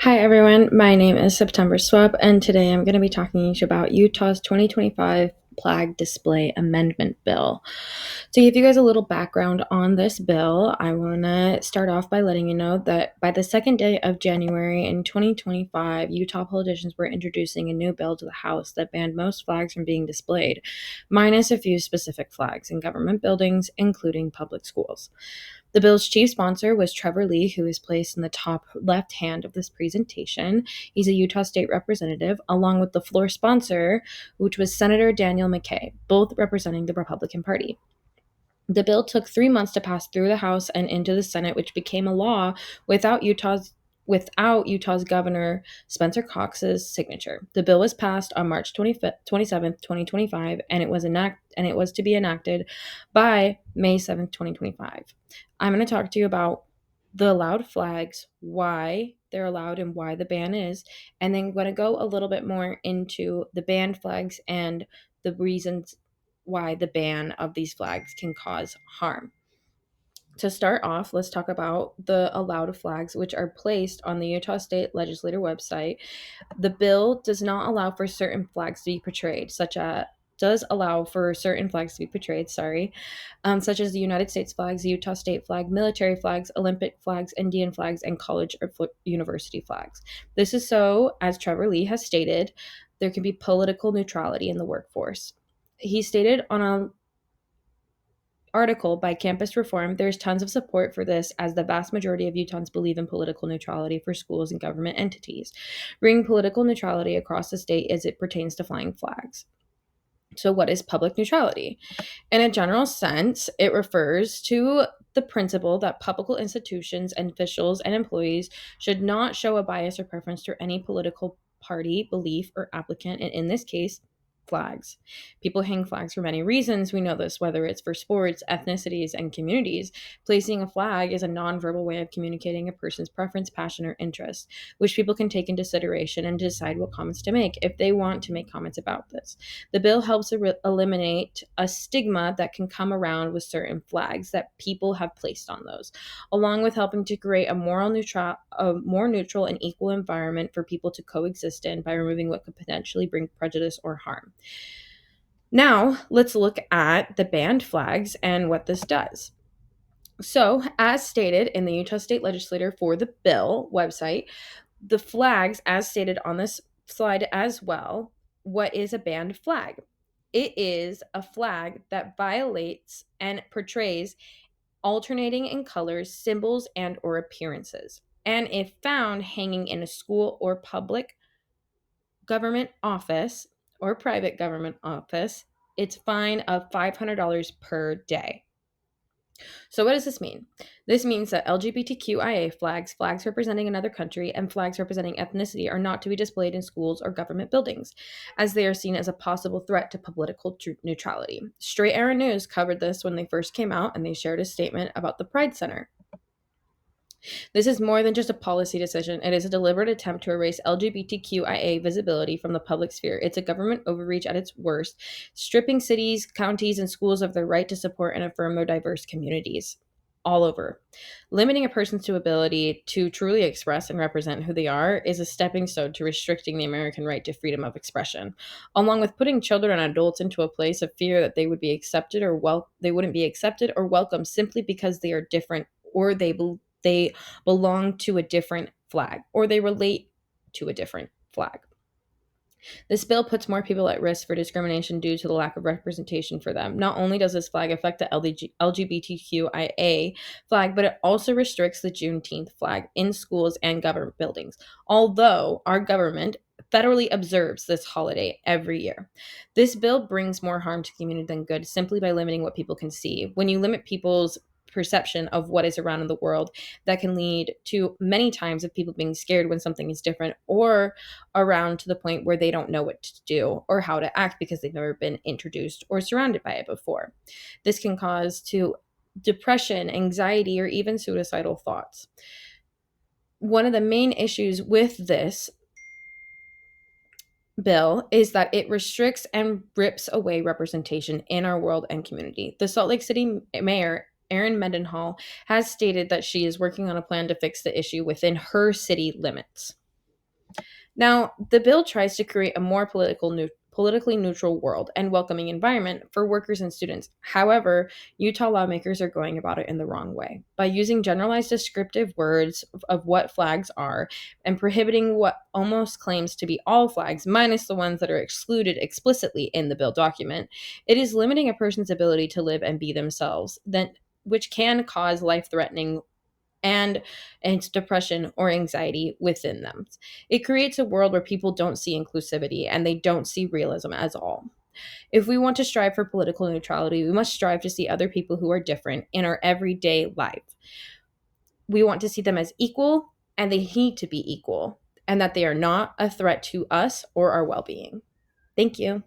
Hi everyone, my name is September Swap, and today I'm going to be talking to you about Utah's 2025 Flag Display Amendment Bill. To give you guys a little background on this bill, I want to start off by letting you know that by the second day of January in 2025, Utah politicians were introducing a new bill to the House that banned most flags from being displayed, minus a few specific flags in government buildings, including public schools. The bill's chief sponsor was Trevor Lee, who is placed in the top left hand of this presentation. He's a Utah state representative, along with the floor sponsor, which was Senator Daniel McKay, both representing the Republican Party. The bill took 3 months to pass through the House and into the Senate, which became a law without Utah's Governor Spencer Cox's signature. The bill was passed on March 27th, 2025, and it was to be enacted by May 7th, 2025. I'm going to talk to you about the allowed flags, why they're allowed and why the ban is, and then I'm going to go a little bit more into the banned flags and the reasons why the ban of these flags can cause harm. To start off, let's talk about the allowed flags, which are placed on the Utah State Legislature website. The bill does not allow for certain flags to be portrayed, such as such as the United States flags, the Utah state flag, military flags, Olympic flags, Indian flags, and college or university flags. This is so, as Trevor Lee has stated, there can be political neutrality in the workforce. He stated on a article by Campus Reform, there's tons of support for this as the vast majority of Utahns believe in political neutrality for schools and government entities. Bringing political neutrality across the state as it pertains to flying flags. So, what is public neutrality? In a general sense, it refers to the principle that public institutions and officials and employees should not show a bias or preference to any political party, belief, or applicant, and in this case, flags. People hang flags for many reasons. We know this, whether it's for sports, ethnicities, and communities. Placing a flag is a nonverbal way of communicating a person's preference, passion, or interest, which people can take into consideration and decide what comments to make if they want to make comments about this. The bill helps eliminate a stigma that can come around with certain flags that people have placed on those, along with helping to create a more neutral and equal environment for people to coexist in by removing what could potentially bring prejudice or harm. Now, let's look at the banned flags and what this does. So, as stated in the Utah State Legislature for the bill website, the flags, as stated on this slide as well, what is a banned flag? It is a flag that violates and portrays alternating in colors, symbols, and or appearances. And if found hanging in a school or public government office or private government office, it's fine of $500 per day. So, what does this mean? This means that LGBTQIA flags representing another country, and flags representing ethnicity are not to be displayed in schools or government buildings, as they are seen as a possible threat to political neutrality. Straight Arrow News covered this when they first came out, and they shared a statement about the Pride Center. This is more than just a policy decision. It is a deliberate attempt to erase LGBTQIA visibility from the public sphere. It's a government overreach at its worst, stripping cities, counties, and schools of their right to support and affirm their diverse communities all over. Limiting a person's ability to truly express and represent who they are is a stepping stone to restricting the American right to freedom of expression, along with putting children and adults into a place of fear that they wouldn't be accepted or welcome simply because they are different or they belong to a different flag or they relate to a different flag. This bill puts more people at risk for discrimination due to the lack of representation for them. Not only does this flag affect the LGBTQIA flag, but it also restricts the Juneteenth flag in schools and government buildings, although our government federally observes this holiday every year. This bill brings more harm to the community than good simply by limiting what people can see. When you limit people's perception of what is around in the world, that can lead to many times of people being scared when something is different or around to the point where they don't know what to do or how to act because they've never been introduced or surrounded by it before. This can cause to depression, anxiety, or even suicidal thoughts. One of the main issues with this bill is that it restricts and rips away representation in our world and community. The Salt Lake City Mayor Erin Mendenhall has stated that she is working on a plan to fix the issue within her city limits. Now, the bill tries to create a more politically neutral world and welcoming environment for workers and students. However, Utah lawmakers are going about it in the wrong way by using generalized descriptive words of what flags are and prohibiting what almost claims to be all flags, minus the ones that are excluded explicitly in the bill document. It is limiting a person's ability to live and be themselves, which can cause life threatening and depression or anxiety within them. It creates a world where people don't see inclusivity and they don't see realism as all. If we want to strive for political neutrality, we must strive to see other people who are different in our everyday life. We want to see them as equal, and they need to be equal, and that they are not a threat to us or our well being. Thank you.